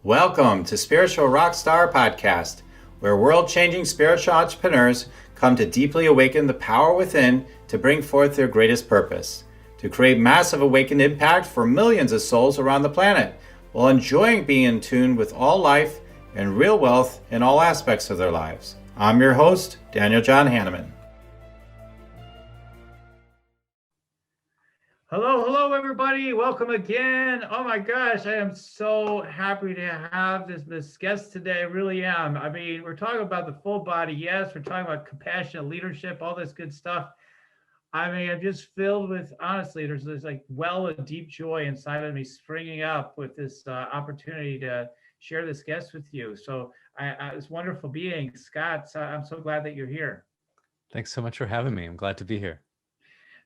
Welcome to Spiritual Rockstar Podcast, where world-changing spiritual entrepreneurs come to deeply awaken the power within to bring forth their greatest purpose, to create massive awakened impact for millions of souls around the planet, while enjoying being in tune with all life and real wealth in all aspects of their lives. I'm your host, Daniel John Hanneman. Hello, everybody. Welcome again. Oh my gosh, I am so happy to have this guest today. I really am. I mean, we're talking about the full body. Yes, we're talking about compassionate leadership, all this good stuff. I mean, I'm just filled with, honestly, there's this like well of deep joy inside of me springing up with this opportunity to share this guest with you. So it's wonderful being Scott. I'm so glad that you're here. Thanks so much for having me. I'm glad to be here.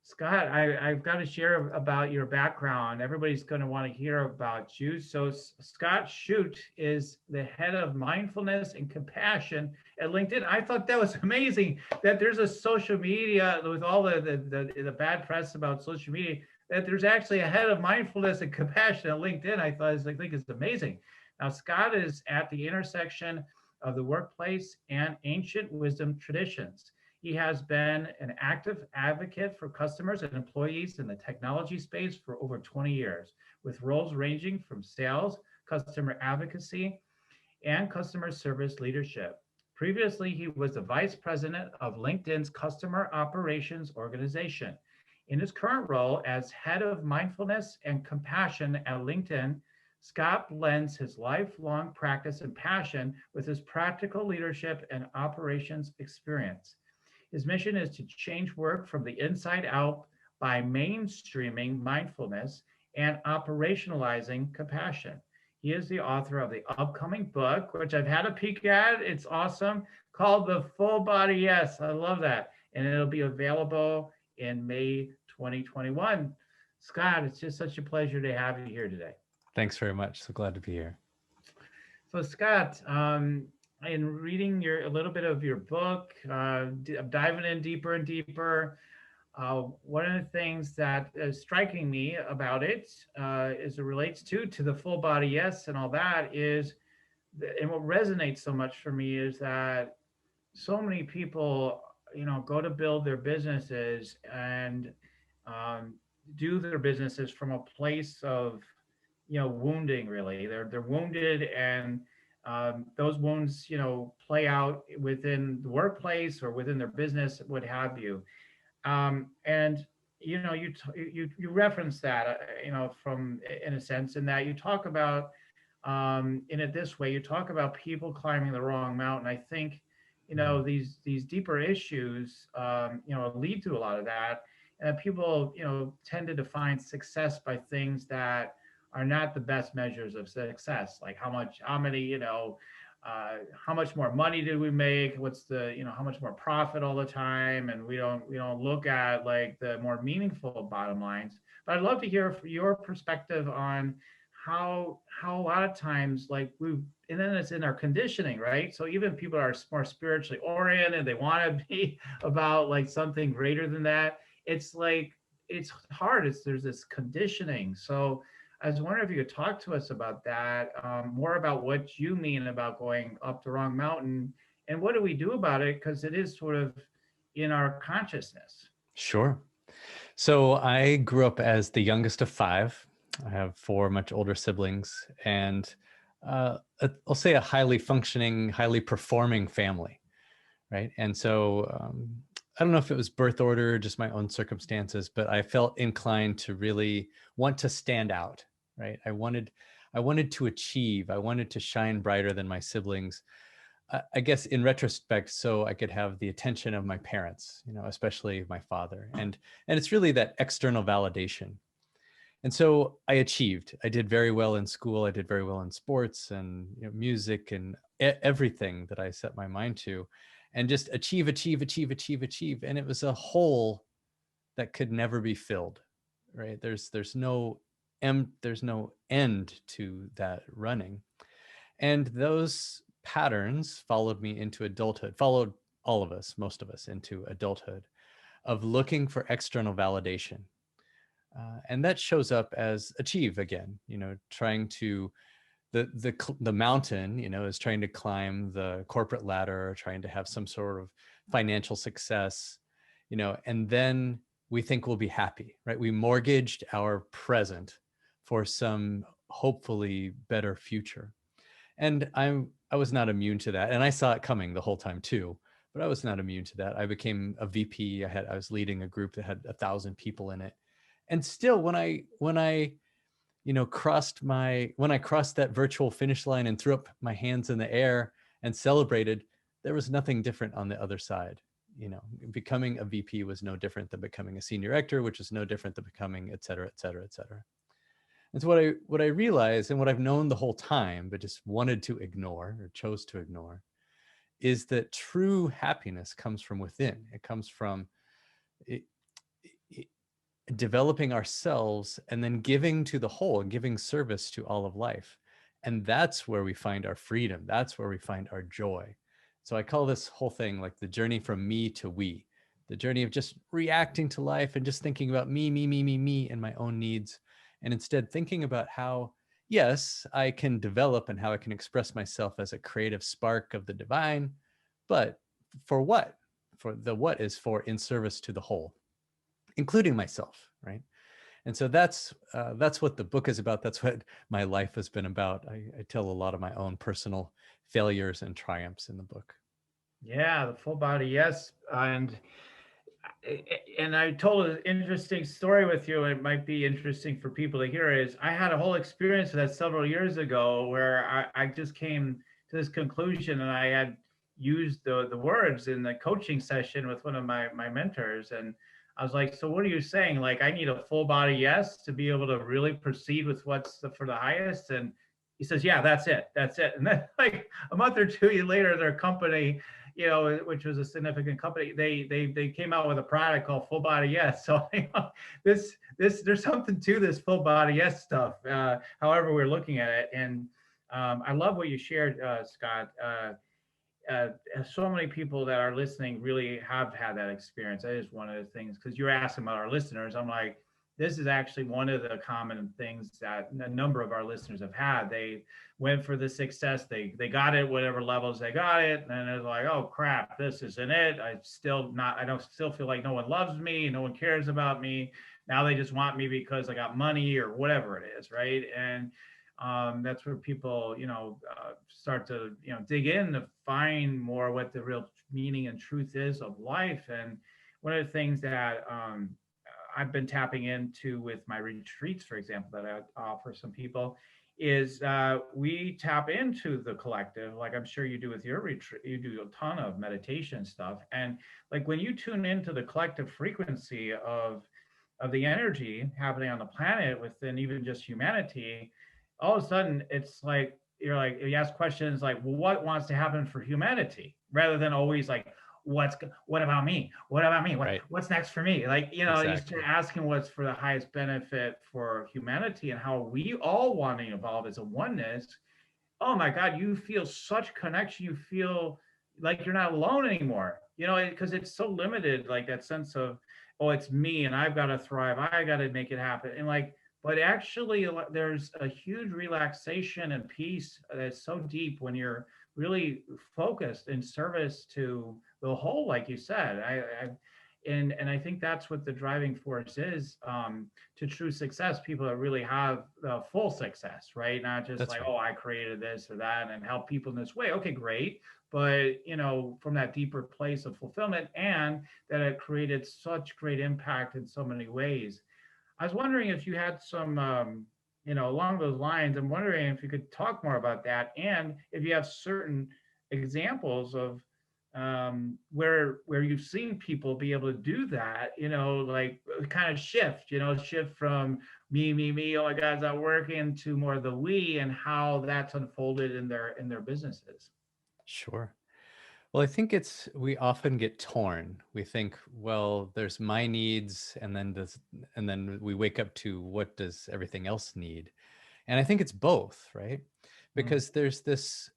Scott, I've got to share about your background. Everybody's going to want to hear about you. So, Scott Shute is the head of mindfulness and compassion at LinkedIn. I thought that was amazing that there's a social media with all the bad press about social media, that there's actually a head of mindfulness and compassion at LinkedIn. I think it's amazing. Now, Scott is at the intersection of the workplace and ancient wisdom traditions. He has been an active advocate for customers and employees in the technology space for over 20 years, with roles ranging from sales, customer advocacy, and customer service leadership. Previously, he was the vice president of LinkedIn's customer operations organization. In his current role as head of mindfulness and compassion at LinkedIn, Scott blends his lifelong practice and passion with his practical leadership and operations experience. His mission is to change work from the inside out by mainstreaming mindfulness and operationalizing compassion. He is the author of the upcoming book, which I've had a peek at. It's awesome, called The Full Body Yes. I love that. And it'll be available in May 2021. Scott, it's just such a pleasure to have you here today. Thanks very much. So glad to be here. So, Scott, in reading a little bit of your book, I'm diving in deeper and deeper. One of the things that is striking me about it, as it relates to the full body yes and all that, and what resonates so much for me is that so many people, go to build their businesses and um, do their businesses from a place of, wounding. Really, they're wounded, and those wounds, play out within the workplace or within their business, what have you. And you reference that, from in a sense, in that you talk about, in it this way, you talk about people climbing the wrong mountain. I think, these deeper issues, lead to a lot of that, and that people, tend to define success by things that are not the best measures of success, like how much more money did we make? What's how much more profit all the time? And we don't look at like the more meaningful bottom lines. But I'd love to hear your perspective on how a lot of times, like, and then it's in our conditioning, right? So even people are more spiritually oriented, they want to be about like something greater than that. It's like it's hard. There's this conditioning. So I was wondering if you could talk to us about that, more about what you mean about going up the wrong mountain, and what do we do about it? Because it is sort of in our consciousness. Sure. So I grew up as the youngest of five. I have four much older siblings, and I'll say a highly functioning, highly performing family, right? And so I don't know if it was birth order, just my own circumstances, but I felt inclined to really want to stand out, right? I wanted to achieve. I wanted to shine brighter than my siblings. I guess in retrospect, so I could have the attention of my parents, especially my father. And it's really that external validation. And so I achieved. I did very well in school. I did very well in sports and music and everything that I set my mind to, and just achieve, achieve, achieve, achieve, achieve. And it was a hole that could never be filled, right? There's no end to that running. And those patterns followed me into adulthood, followed all of us, most of us, into adulthood, of looking for external validation. And that shows up as achieve again, trying to the mountain, is trying to climb the corporate ladder, or trying to have some sort of financial success, and then we think we'll be happy, right? We mortgaged our present for some hopefully better future. And I was not immune to that. And I saw it coming the whole time too, but I was not immune to that. I became a VP. I was leading a group that had 1,000 people in it. And still when I crossed that virtual finish line and threw up my hands in the air and celebrated, there was nothing different on the other side. Becoming a VP was no different than becoming a senior director, which is no different than becoming et cetera, et cetera, et cetera. And so what I realized, and what I've known the whole time, but just wanted to ignore or chose to ignore, is that true happiness comes from within. It comes from developing ourselves and then giving to the whole and giving service to all of life. And that's where we find our freedom. That's where we find our joy. So I call this whole thing like the journey from me to we, the journey of just reacting to life and just thinking about me, and my own needs. And instead thinking about how, yes, I can develop and how I can express myself as a creative spark of the divine, but for what? For the what is for in service to the whole, including myself, right? And so that's what the book is about. That's what my life has been about. I tell a lot of my own personal failures and triumphs in the book. Yeah, the full body, yes. And I told an interesting story with you. It might be interesting for people to hear. Is I had a whole experience with that several years ago where I just came to this conclusion, and I had used the words in the coaching session with one of my mentors, and I was like, so what are you saying? Like, I need a full body yes to be able to really proceed with for the highest. And he says, yeah, that's it. And then like a month or two later, their company, which was a significant company, they came out with a product called Full Body Yes. So this there's something to this full body yes stuff. However, we're looking at it, and I love what you shared, Scott. So many people that are listening really have had that experience. That is one of the things, because you're asking about our listeners. I'm like, this is actually one of the common things that a number of our listeners have had. They went for the success, they got it, whatever levels they got it, and it's like, oh crap, this isn't it. I don't still feel like no one loves me, no one cares about me. Now they just want me because I got money or whatever it is, right? And that's where people, start to, dig in to find more what the real meaning and truth is of life. And one of the things that I've been tapping into with my retreats, for example, that I offer some people, is we tap into the collective, like I'm sure you do with your retreat. You do a ton of meditation stuff, and like when you tune into the collective frequency of the energy happening on the planet within even just humanity, all of a sudden it's like you ask questions like, well, what wants to happen for humanity, rather than always like, what about me, Right. what's next for me, like, you Exactly. start asking what's for the highest benefit for humanity and how we all want to evolve as a oneness. Oh my God, you feel such connection. You feel like you're not alone anymore, because it's so limited, like that sense of, oh, it's me and I've got to thrive. I got to make it happen. And like, but actually, there's a huge relaxation and peace that's so deep when you're really focused in service to the whole, like you said. And I think that's what the driving force is, to true success. People that really have the full success, right? Not just That's like, right. oh, I created this or that and help people in this way. Okay, great. But, from that deeper place of fulfillment, and that it created such great impact in so many ways. I was wondering if you had some, along those lines. I'm wondering if you could talk more about that, and if you have certain examples of where you've seen people be able to do that, like kind of shift from me, oh my God, is that working, to more of the we, and how that's unfolded in their businesses. Sure. Well, I think we often get torn. We think, well, there's my needs, and then we wake up to what does everything else need? And I think it's both, right? Mm. Because there's this,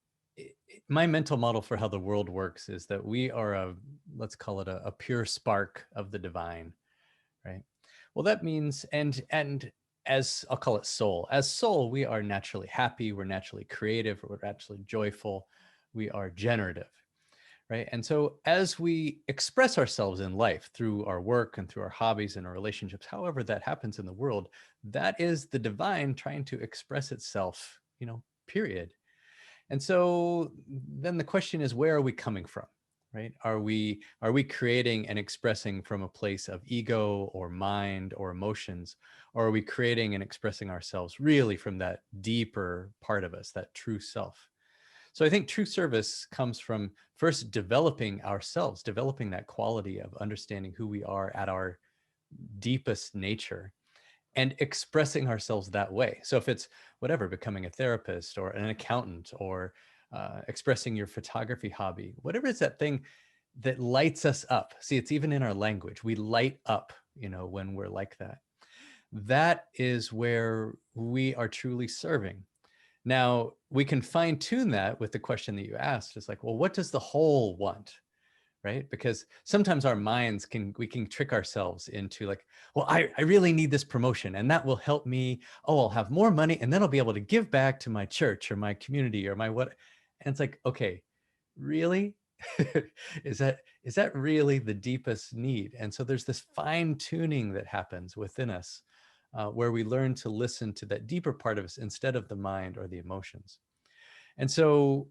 my mental model for how the world works is that we are let's call it a pure spark of the divine, right? Well, that means, and as I'll call it soul. As soul, we are naturally happy, we're naturally creative, we're naturally joyful, we are generative, right? And so as we express ourselves in life through our work and through our hobbies and our relationships, however that happens in the world, that is the divine trying to express itself, period. And so then the question is, where are we coming from? Right? Are we creating and expressing from a place of ego or mind or emotions? Or are we creating and expressing ourselves really from that deeper part of us, that true self? So I think true service comes from first developing ourselves, developing that quality of understanding who we are at our deepest nature and expressing ourselves that way. So if it's whatever, becoming a therapist or an accountant or expressing your photography hobby, whatever is that thing that lights us up. See, it's even in our language. We light up, when we're like that. That is where we are truly serving. Now, we can fine tune that with the question that you asked. It's like, well, what does the whole want? Right? Because sometimes our minds we can trick ourselves into like, well, I really need this promotion and that will help me. Oh, I'll have more money and then I'll be able to give back to my church or my community or my what. And it's like, okay, really? is that really the deepest need? And so there's this fine tuning that happens within us where we learn to listen to that deeper part of us instead of the mind or the emotions. And so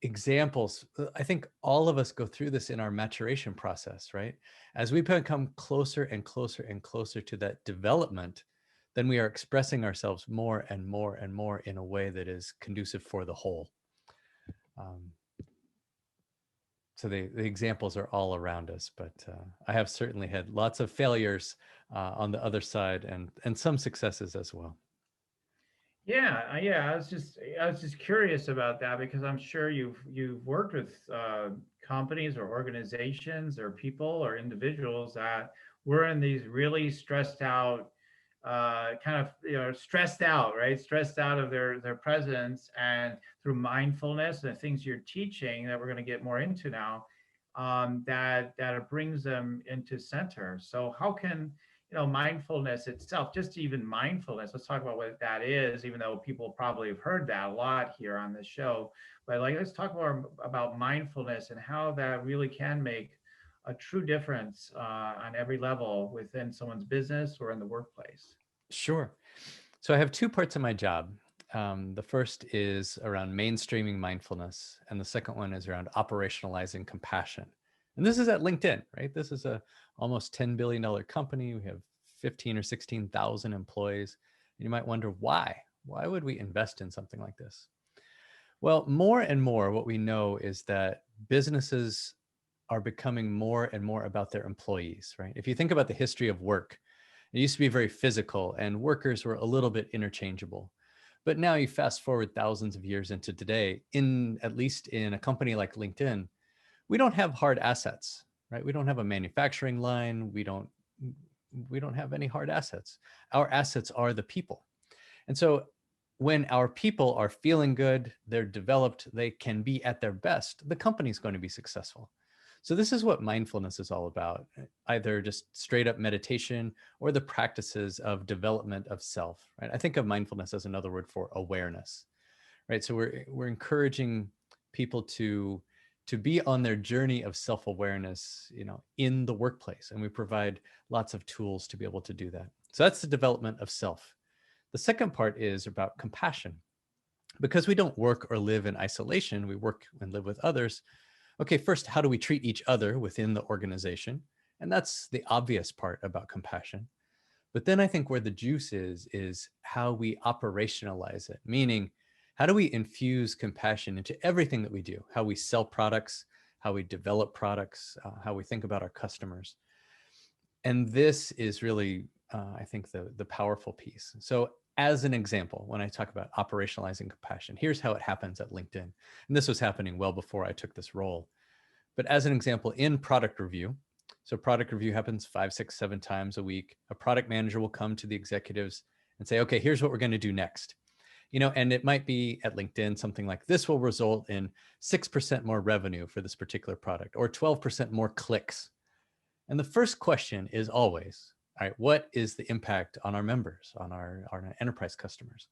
examples, I think all of us go through this in our maturation process, right? As we become closer and closer and closer to that development, then we are expressing ourselves more and more and more in a way that is conducive for the whole. So the examples are all around us, but I have certainly had lots of failures on the other side and some successes as well. Yeah. I was just curious about that because I'm sure you've worked with companies or organizations or people or individuals that were in these really stressed out, kind of stressed out, right? Stressed out of their presence, and through mindfulness and the things you're teaching that we're going to get more into now, that it brings them into center. So how can mindfulness itself, just even mindfulness, let's talk about what that is, even though people probably have heard that a lot here on the show, but like let's talk more about mindfulness and how that really can make a true difference on every level within someone's business or in the workplace. Sure. So I have two parts of my job. The first is around mainstreaming mindfulness, and the second one is around operationalizing compassion. And this is at LinkedIn, right? This is a almost $10 billion company. We have 15 or 16,000 employees. And you might wonder why? Why would we invest in something like this? Well, more and more, what we know is that businesses are becoming more and more about their employees, right? If you think about the history of work, it used to be very physical and workers were a little bit interchangeable. But now you fast forward thousands of years into today, at least in a company like LinkedIn, we don't have hard assets, right? We don't have a manufacturing line. We don't have any hard assets. Our assets are the people. And so when our people are feeling good, they're developed, they can be at their best, the company's going to be successful. So this is what mindfulness is all about, either just straight up meditation or the practices of development of self, right? I think of mindfulness as another word for awareness, right? So we're encouraging people to be on their journey of self-awareness, in the workplace, and we provide lots of tools to be able to do that. So that's the development of self. The second part is about compassion. Because we don't work or live in isolation, we work and live with others. Okay, first, how do we treat each other within the organization? And that's the obvious part about compassion. But then I think where the juice is how we operationalize it, meaning how do we infuse compassion into everything that we do, how we sell products, how we develop products, how we think about our customers. And this is really, I think, the powerful piece. So as an example, when I talk about operationalizing compassion, here's how it happens at LinkedIn. And this was happening well before I took this role. But as an example, in product review, so product review happens 5, 6, 7 times a week. A product manager will come to the executives and say, okay, here's what we're going to do next. And it might be at LinkedIn, something like this will result in 6% more revenue for this particular product or 12% more clicks. And the first question is always, All right, what is the impact on our members, on our enterprise customers?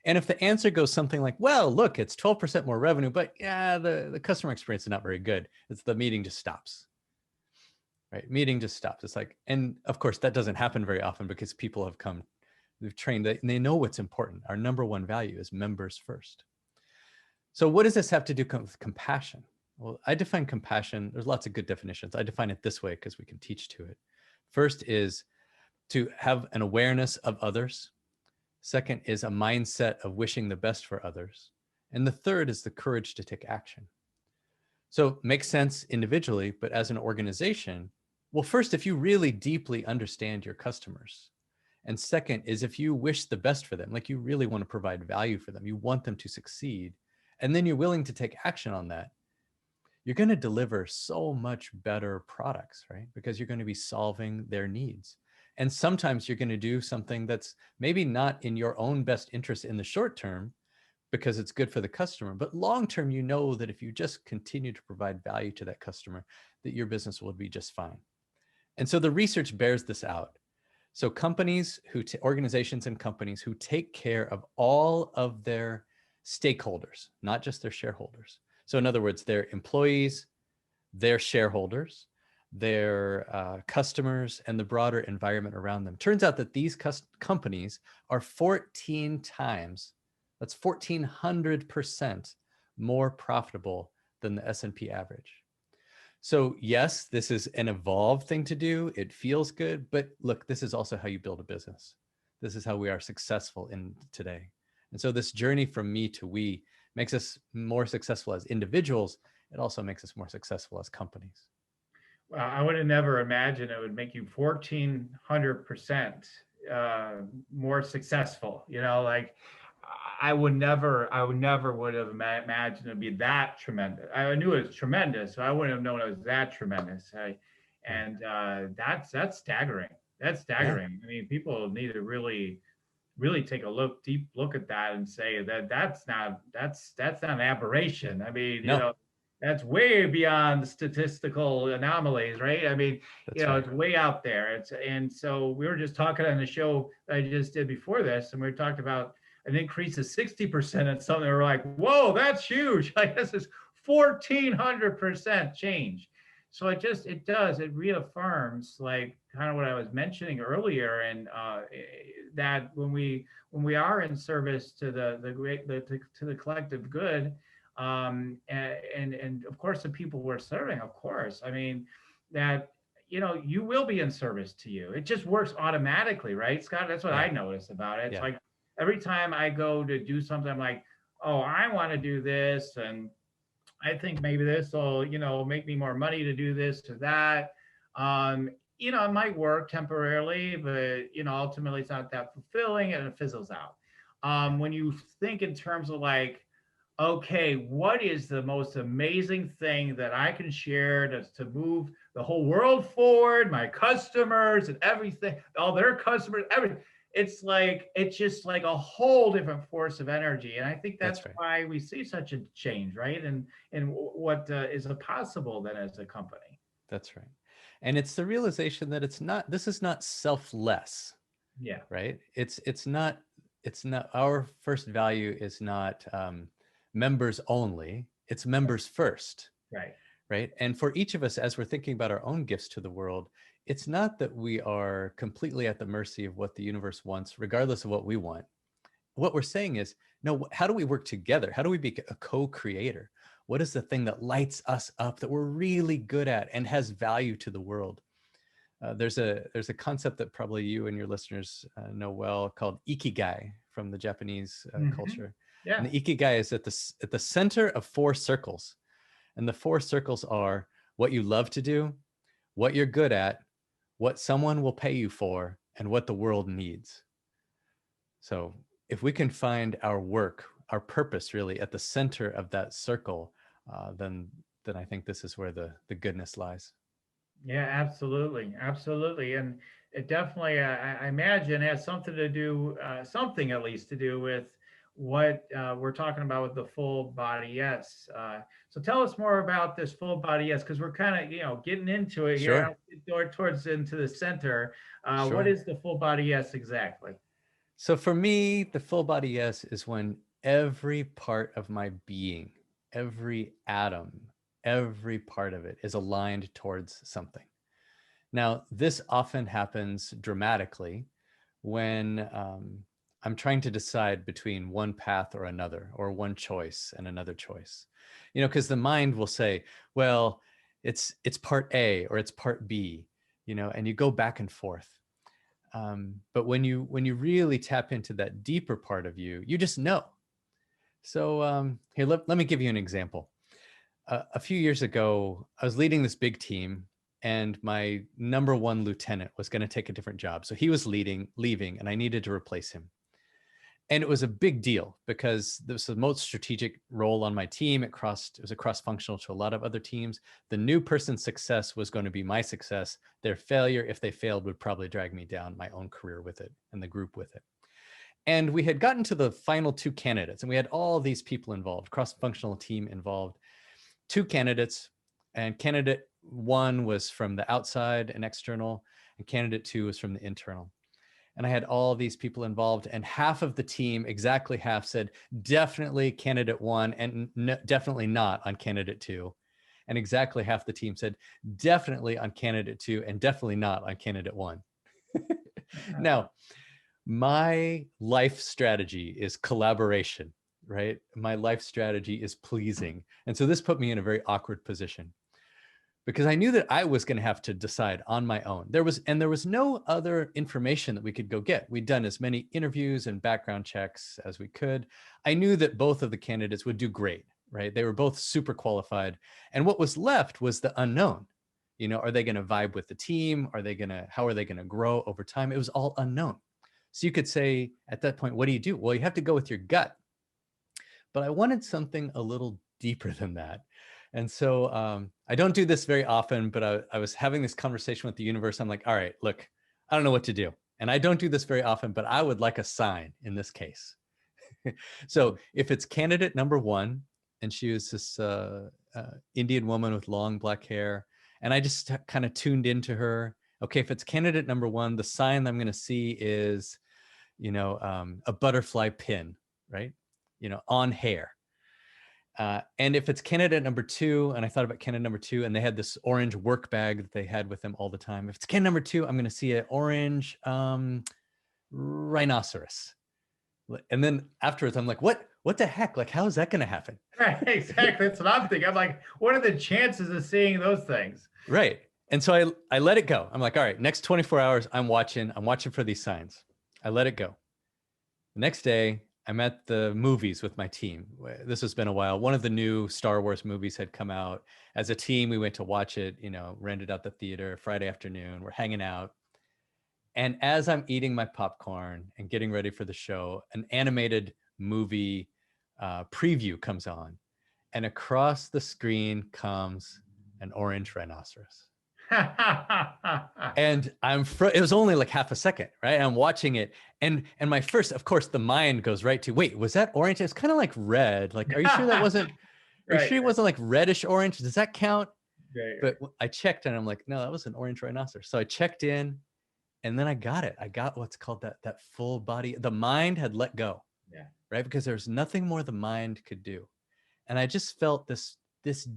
And if the answer goes something like, well, look, it's 12% more revenue, but yeah, the customer experience is not very good, it's the meeting just stops. Right? Meeting just stops. It's like, and of course, that doesn't happen very often because people have come, they've trained, they know what's important. Our number one value is members first. So what does this have to do with compassion? Well, I define compassion. There's lots of good definitions. I define it this way because we can teach to it. First is to have an awareness of others. Second is a mindset of wishing the best for others. And the third is the courage to take action. So makes sense individually, but as an organization, well, first, if you really deeply understand your customers, and second is if you wish the best for them, like you really want to provide value for them, you want them to succeed, and then you're willing to take action on that, you're going to deliver so much better products, right? Because you're going to be solving their needs. And sometimes you're going to do something that's maybe not in your own best interest in the short term because it's good for the customer, but long term, you know that if you just continue to provide value to that customer, that your business will be just fine. And so the research bears this out. So companies organizations and companies who take care of all of their stakeholders, not just their shareholders. So in other words, their employees, their shareholders, their customers, and the broader environment around them. Turns out that these companies are 14 times, that's 1,400% more profitable than the S&P average. So yes, this is an evolved thing to do. It feels good, but look, this is also how you build a business. This is how we are successful in today. And so this journey from me to we makes us more successful as individuals. It also makes us more successful as companies. Well, I would have never imagined it would make you 1,400% more successful. Like I would have imagined it'd be that tremendous. I knew it was tremendous, so I wouldn't have known it was that tremendous. And that's staggering. That's Yeah. staggering. I mean, people need to really take a deep look at that and say that that's not an aberration. I mean, No, that's way beyond statistical anomalies, right? I mean, that's right. it's way out there. And so we were just talking on the show that I just did before this, and we talked about an increase of 60% and something. We're like, whoa, that's huge. Like this is 1,400% change. So it reaffirms like kind of what I was mentioning earlier, and that when we are in service to to the collective good, and of course the people we're serving, of course, I mean that you will be in service to you. It just works automatically, right, Scott? That's what Yeah. I notice about it. It's Yeah. like every time I go to do something, I'm like, oh, I want to do this, and I think maybe this will, make me more money to do this or that. It might work temporarily, but ultimately it's not that fulfilling and it fizzles out. When you think in terms of like, okay, what is the most amazing thing that I can share to move the whole world forward, my customers and everything, all their customers, everything. It's just like a whole different force of energy. And I think that's That's right. why we see such a change, right? And what is possible then as a company. That's right. And it's the realization that this is not selfless, Yeah, right? It's not, our first value is not members only, it's members first, right. right? And for each of us, as we're thinking about our own gifts to the world, it's not that we are completely at the mercy of what the universe wants, regardless of what we want. What we're saying is, no, how do we work together? How do we be a co-creator? What is the thing that lights us up that we're really good at and has value to the world? There's a concept that probably you and your listeners know well called ikigai from the Japanese Hmm. culture. And Yeah. the ikigai is at the center of four circles. And the four circles are what you love to do, what you're good at, what someone will pay you for, and what the world needs. So if we can find our work, our purpose really at the center of that circle, then I think this is where the goodness lies. Yeah, absolutely, absolutely, and it definitely, I imagine, has something to do, something at least to do what we're talking about with the full body yes. So tell us more about this full body yes, because we're kind of getting into it here. Sure, I'll towards into the center. What sure. is the full body yes exactly? So for me, the full body yes is when every part of my being, every atom, every part of it is aligned towards something. Now, this often happens dramatically when I'm trying to decide between one path or another, or one choice and another choice. Because the mind will say, well, it's part A or it's part B, and you go back and forth. But when you really tap into that deeper part of you, you just know. So here, let me give you an example. A few years ago, I was leading this big team, and my number one lieutenant was going to take a different job. So he was leaving, and I needed to replace him. And it was a big deal because this was the most strategic role on my team. It was a cross-functional to a lot of other teams. The new person's success was going to be my success. Their failure, if they failed, would probably drag me down, my own career with it and the group with it. And we had gotten to the final two candidates, and we had all these people involved, cross-functional team involved, two candidates, and candidate one was from the outside and external, and candidate two was from the internal. And I had all these people involved, and half of the team, exactly half, said definitely candidate one and definitely not on candidate two. And exactly half the team said definitely on candidate two and definitely not on candidate one. Now, my life strategy is collaboration, right? My life strategy is pleasing. And so this put me in a very awkward position because I knew that I was going to have to decide on my own. There was no other information that we could go get. We'd done as many interviews and background checks as we could. I knew that both of the candidates would do great, right? They were both super qualified. And what was left was the unknown. Are they going to vibe with the team? How are they going to grow over time? It was all unknown. So you could say at that point, what do you do? Well, you have to go with your gut. But I wanted something a little deeper than that. And so I don't do this very often, but I was having this conversation with the universe. I'm like, all right, look, I don't know what to do. And I don't do this very often, but I would like a sign in this case. So if it's candidate number one, and she was this Indian woman with long black hair, and I just kind of tuned into her. Okay, if it's candidate number one, the sign I'm going to see is, a butterfly pin, right? On hair. And if it's candidate number two, and I thought about candidate number two, and they had this orange work bag that they had with them all the time. If it's candidate number two, I'm going to see an orange rhinoceros. And then afterwards, I'm like, what the heck? Like, how is that going to happen? Right, exactly. That's what I'm thinking. I'm like, what are the chances of seeing those things? Right. And so I let it go. I'm like, all right, next 24 hours, I'm watching for these signs. I let it go. The next day, I'm at the movies with my team. This has been a while. One of the new Star Wars movies had come out. As a team, we went to watch it, rented out the theater Friday afternoon. We're hanging out. And as I'm eating my popcorn and getting ready for the show, an animated movie preview comes on. And across the screen comes an orange rhinoceros. And it was only like half a second, right? I'm watching it, and my first, of course, the mind goes right to, wait, was that orange? It's kind of like red. Like, are you sure that wasn't? Are you sure it wasn't like reddish orange? Does that count? Right. But I checked, and I'm like, no, that was an orange rhinoceros. So I checked in, and then I got it. I got what's called that full body. The mind had let go, Yeah. right? Because there's nothing more the mind could do, and I just felt this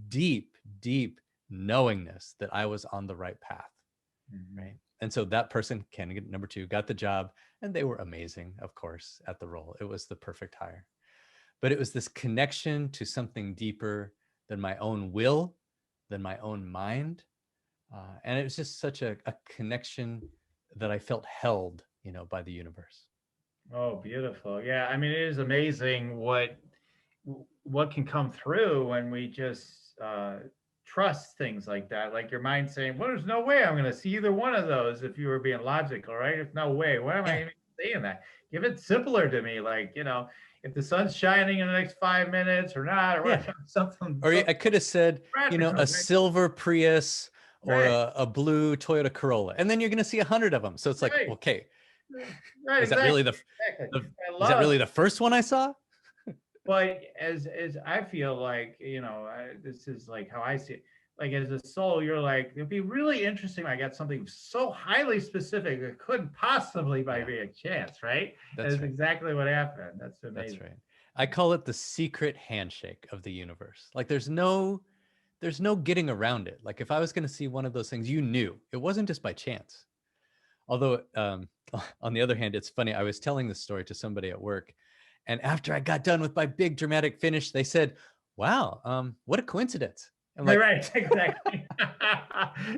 deep, deep knowingness that I was on the right path. Mm-hmm. Right. And so that person, candidate number two, got the job, and they were amazing, of course, at the role. It was the perfect hire. But it was this connection to something deeper than my own will, than my own mind. And it was just such a connection that I felt held, by the universe. Oh, beautiful. Yeah. I mean, it is amazing what can come through when we just trust things like that. Like your mind saying, well, there's no way I'm going to see either one of those if you were being logical, right? There's no way. Why am I even saying that? Give it simpler to me. Like, if the sun's shining in the next 5 minutes or not, or something. Or I could have said, practical, a right? silver Prius or Right. a blue Toyota Corolla. And then you're going to see 100 of them. So it's like, Right. okay, Right. is that really Exactly. is that really the first one I saw? But as I feel like, this is like how I see it. Like as a soul, you're like, it'd be really interesting. I got something so highly specific that couldn't possibly by Yeah, be a chance, right? And that's that's right. exactly what happened. That's That's amazing. right. I call it the secret handshake of the universe. Like there's no getting around it. Like if I was going to see one of those things, you knew. It wasn't just by chance. Although on the other hand, it's funny. I was telling this story to somebody at work, and after I got done with my big dramatic finish, they said, "Wow, what a coincidence." I'm You're like, right, exactly.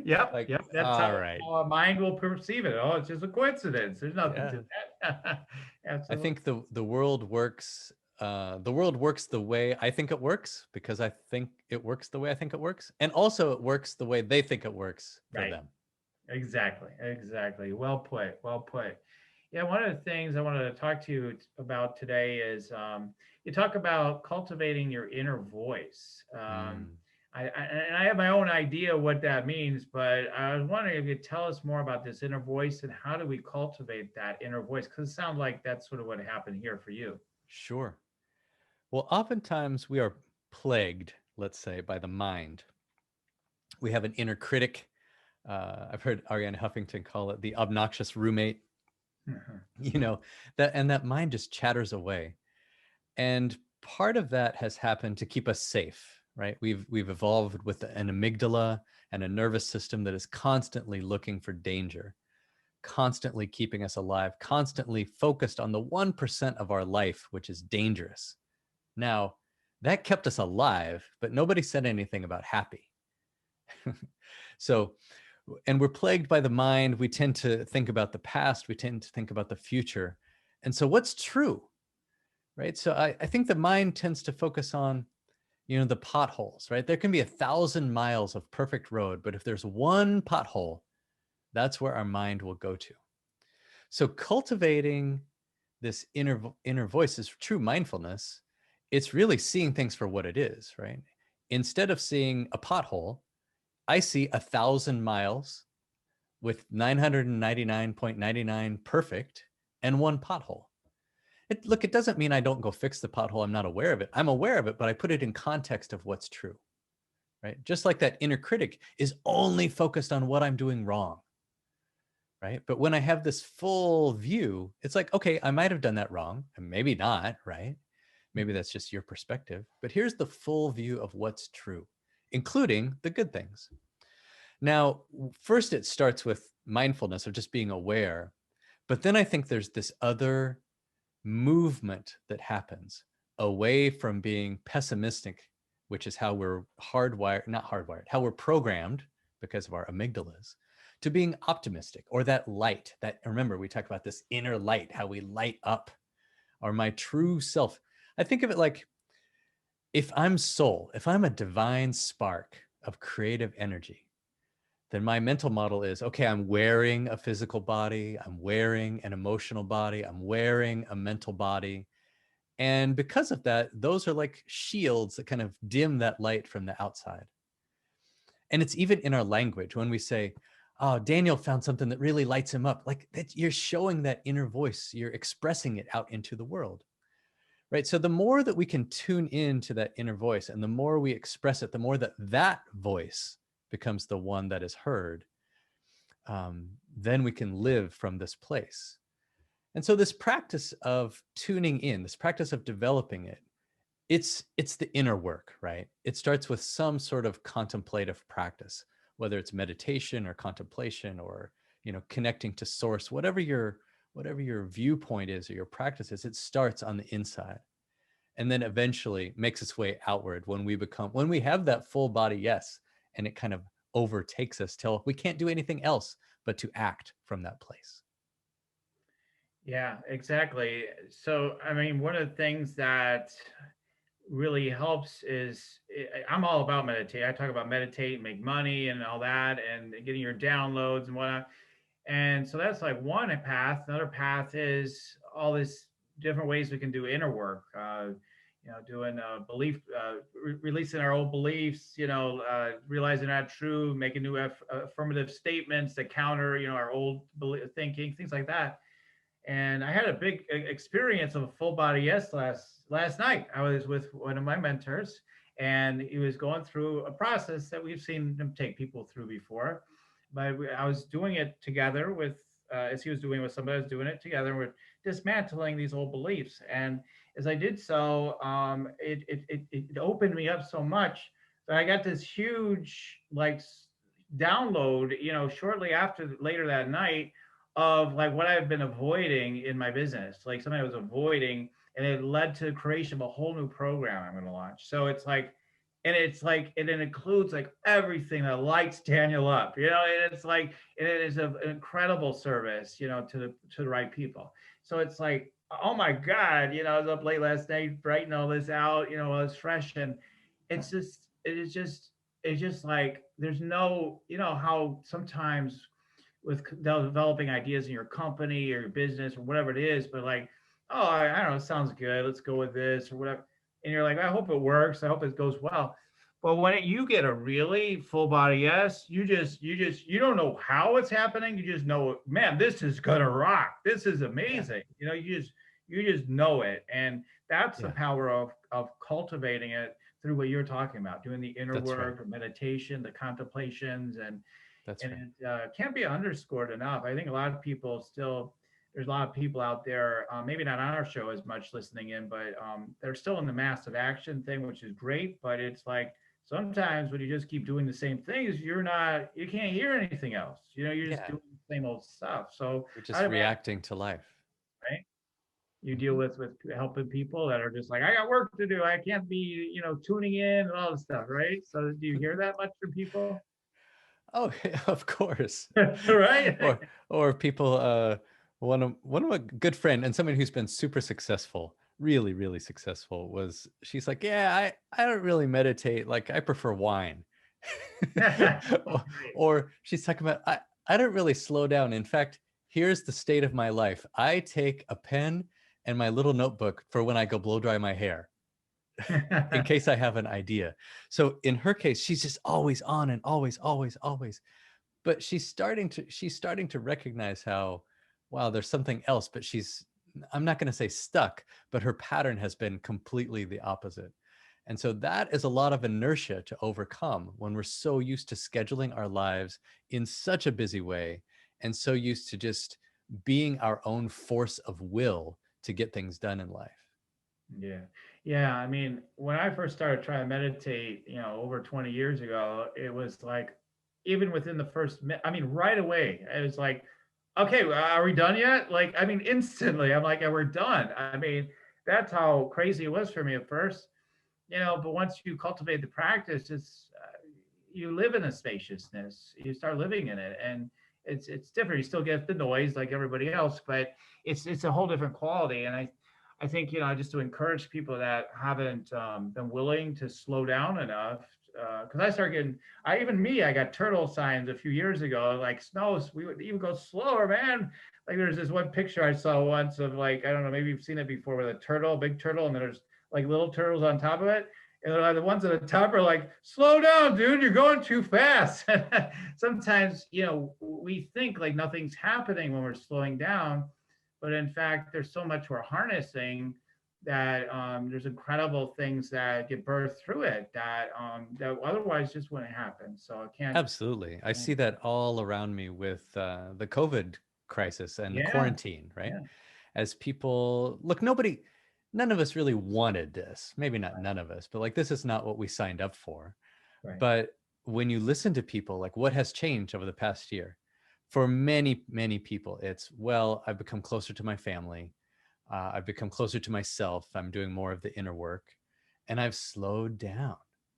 Yep, like, yep. That's all how, right. how a mind will perceive it. Oh, it's just a coincidence. There's nothing Yeah. to that. I Absolutely. think the world works the world works the way I think it works because I think it works the way I think it works. And also it works the way they think it works for Right. them. Exactly. Exactly. Well put. Well put. Yeah, one of the things I wanted to talk to you about today is you talk about cultivating your inner voice. Mm, And I have my own idea what that means, but I was wondering if you could tell us more about this inner voice and how do we cultivate that inner voice? Because it sounds like that's sort of what happened here for you. sure. Well, oftentimes we are plagued, let's say, by the mind. We have an inner critic. I've heard Ariane Huffington call it the obnoxious roommate. Mhm. You know, that mind just chatters away. And part of that has happened to keep us safe, right? We've evolved with an amygdala and a nervous system that is constantly looking for danger, constantly keeping us alive, constantly focused on the 1% of our life which is dangerous. Now, that kept us alive, but nobody said anything about happy. So, and we're plagued by the mind. We tend to think about the past, we tend to think about the future. And so, what's true, right? So, I think the mind tends to focus on, the potholes, right? There can be 1,000 miles of perfect road, but if there's one pothole, that's where our mind will go to. So, cultivating this inner voice is true mindfulness. It's really seeing things for what it is, right? Instead of seeing a pothole, I see 1,000 miles with 999.99 perfect and one pothole. Look, it doesn't mean I don't go fix the pothole. I'm not aware of it. I'm aware of it, but I put it in context of what's true, right? Just like that inner critic is only focused on what I'm doing wrong, right? But when I have this full view, it's like, okay, I might have done that wrong, and maybe not, right? Maybe that's just your perspective. But here's the full view of what's true, including the good things. Now, first, it starts with mindfulness of just being aware. But then I think there's this other movement that happens away from being pessimistic, which is how we're hardwired, not hardwired, how we're programmed because of our amygdalas, to being optimistic or that light. That, remember, we talk about this inner light, how we light up, or my true self. I think of it like if I'm soul, if I'm a divine spark of creative energy, then my mental model is okay, I'm wearing a physical body, I'm wearing an emotional body, I'm wearing a mental body. And because of that, those are like shields that kind of dim that light from the outside. And it's even in our language when we say, oh, Daniel found something that really lights him up. Like that, you're showing that inner voice, you're expressing it out into the world. Right. So the more that we can tune in to that inner voice and the more we express it, the more that that voice becomes the one that is heard, then we can live from this place. And so this practice of tuning in, this practice of developing it, it's the inner work, right? It starts with some sort of contemplative practice, whether it's meditation or contemplation or connecting to source, whatever your viewpoint is or your practice is. It starts on the inside and then eventually makes its way outward when we have that full body yes, and it kind of overtakes us till we can't do anything else but to act from that place. Yeah, exactly. So, I mean, one of the things that really helps is I'm all about meditate. I talk about meditate, make money, and all that, and getting your downloads and whatnot. And so that's like one path. Another path is all this different ways we can do inner work. Doing belief, releasing our old beliefs. Realizing they're not true, making new affirmative statements that counter, our old thinking, things like that. And I had a big experience of a full body yes last night. I was with one of my mentors, and he was going through a process that we've seen him take people through before. But I was doing it together with, as he was doing with somebody, I was doing it together. We're dismantling these old beliefs. And as I did so, it opened me up so much that I got this huge like download, shortly after later that night of like what I've been avoiding in my business, like something I was avoiding, and it led to the creation of a whole new program I'm going to launch. So it's like, and it's like, and it includes like everything that lights Daniel up, and it's like, and it is an incredible service, to the right people. So it's like, oh my God, I was up late last night writing all this out, while it's fresh, and it's just like there's no, how sometimes with developing ideas in your company or your business or whatever it is, but like, oh, I don't know, it sounds good. Let's go with this or whatever. And you're like, I hope it works. I hope it goes well. But when you get a really full body yes, you don't know how it's happening. You just know, man, this is gonna rock. This is Yeah. amazing. You just know it, and that's the Yeah. power of cultivating it through what you're talking about, doing the inner That's right. work, or meditation, the contemplations, and That's and right. it can't be underscored enough. I think a lot of people still, there's a lot of people out there, maybe not on our show as much listening in, but they're still in the massive action thing, which is great. But it's like sometimes when you just keep doing the same things, you can't hear anything else. You're just Yeah. doing the same old stuff. So You're I'd just imagine, reacting to life. right? You deal Mhm. with helping people that are just like, I got work to do. I can't be, tuning in and all this stuff, right? So do you hear that much from people? Oh, of course. Right? Or people, one of a good friend and someone who's been super successful, really, really successful, she's like, yeah, I don't really meditate. Like I prefer wine. or, Right. or she's talking about, I don't really slow down. In fact, here's the state of my life. I take a pen and my little notebook for when I go blow dry my hair in case I have an idea. So in her case, she's just always on and always, always, always. But she's starting to recognize how, wow, there's something else, but I'm not going to say stuck, but her pattern has been completely the opposite. And so that is a lot of inertia to overcome when we're so used to scheduling our lives in such a busy way and so used to just being our own force of will to get things done in life. Yeah. Yeah. I mean, when I first started trying to meditate, over 20 years ago, it was like, even within the first, I mean, right away, it was like, okay, well, are we done yet? Like, I mean, instantly, I'm like, yeah, we're done. I mean, that's how crazy it was for me at first, but once you cultivate the practice, you live in a spaciousness, you start living in it. And it's different. You still get the noise like everybody else, but it's a whole different quality. And I think, just to encourage people that haven't been willing to slow down enough, because I started getting, I got turtle signs a few years ago, like snows. We would even go slower, man. Like there's this one picture I saw once of like, I don't know, maybe you've seen it before, with a turtle, a big turtle, and then there's like little turtles on top of it. And they're like, the ones at the top are like, slow down, dude, you're going too fast. Sometimes, we think like nothing's happening when we're slowing down, but in fact, there's so much we're harnessing that there's incredible things that get birthed through it that otherwise just wouldn't happen. So I can't. Absolutely. I see that all around me with the COVID crisis and the Yeah, quarantine, right? yeah, As people look, none of us really wanted this. Maybe not none of us, but like this is not what we signed up for. right. But when you listen to people, like what has changed over the past year, for many, many people, it's, well, I've become closer to my family. I've become closer to myself. I'm doing more of the inner work and I've slowed down.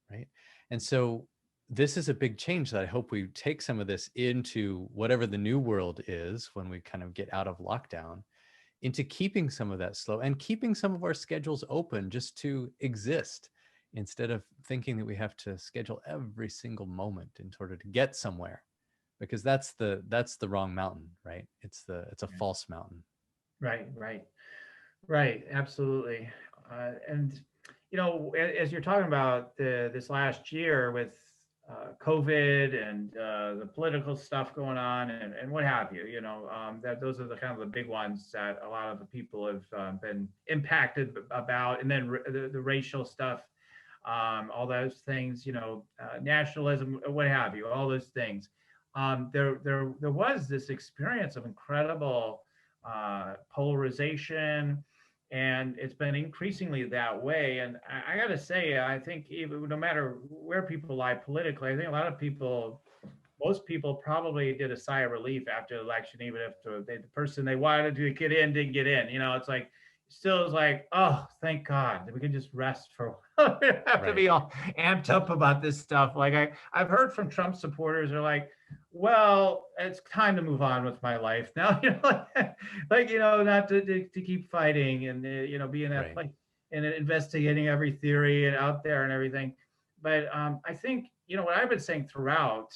Right. And so this is a big change that I hope we take some of this into whatever the new world is when we kind of get out of lockdown, into keeping some of that slow and keeping some of our schedules open just to exist instead of thinking that we have to schedule every single moment in order to get somewhere, because that's the wrong mountain, right? It's a Yeah. false mountain. Right, right, right. Absolutely. And as you're talking about this last year with COVID and the political stuff going on and what have you. That those are the kind of the big ones that a lot of the people have been impacted about, and then the racial stuff, all those things. Nationalism, what have you, all those things. There was this experience of incredible polarization, and it's been increasingly that way. And I got to say, I think even no matter where people lie politically, I think a lot of people, most people probably did a sigh of relief after the election, even if the person they wanted to get in didn't get in. It's like still is like, oh, thank God that we can just rest for a while. We don't have to Right. be all amped up about this stuff. Like I've heard from Trump supporters are like, well, it's time to move on with my life now. Not to keep fighting and being that Right. place and investigating every theory and out there and everything. But I think what I've been saying throughout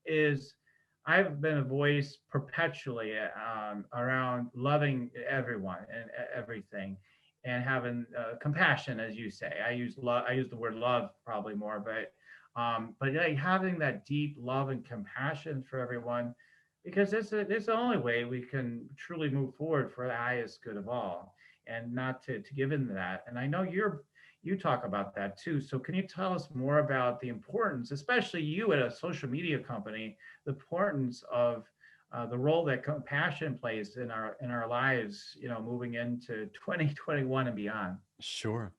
is I've been a voice perpetually around loving everyone and everything, and having compassion, as you say. I use love. I use the word love probably more, but like having that deep love and compassion for everyone, because it's the only way we can truly move forward for the highest good of all, and not to give in to that. And I know you talk about that too. So can you tell us more about the importance, especially you at a social media company, the importance of the role that compassion plays in our lives, moving into 2021 and beyond? Sure.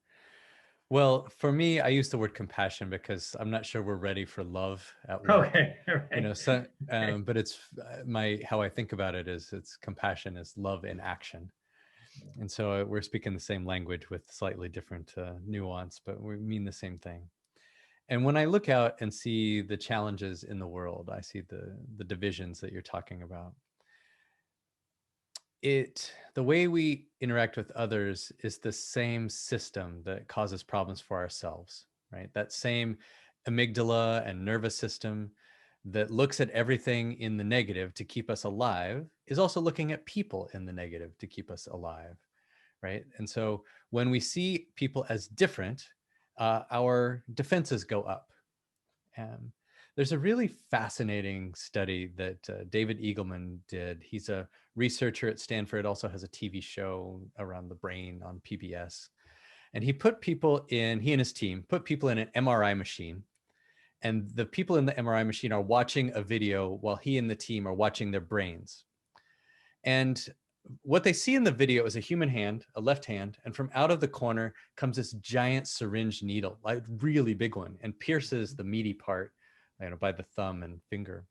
Well, for me, I use the word compassion because I'm not sure we're ready for love at work. Okay, right. So, Okay. but it's how I think about it is it's compassion is love in action. And so we're speaking the same language with slightly different nuance, but we mean the same thing. And when I look out and see the challenges in the world, I see the divisions that you're talking about. The way we interact with others is the same system that causes problems for ourselves, right? That same amygdala and nervous system that looks at everything in the negative to keep us alive is also looking at people in the negative to keep us alive, right? And so when we see people as different, our defenses go up. There's a really fascinating study that David Eagleman did. He's a researcher at Stanford, also has a TV show around the brain on PBS. And he and his team put people in an MRI machine. And the people in the MRI machine are watching a video while he and the team are watching their brains. And what they see in the video is a human hand, a left hand, and from out of the corner comes this giant syringe needle, like really big one, and pierces the meaty part, by the thumb and finger.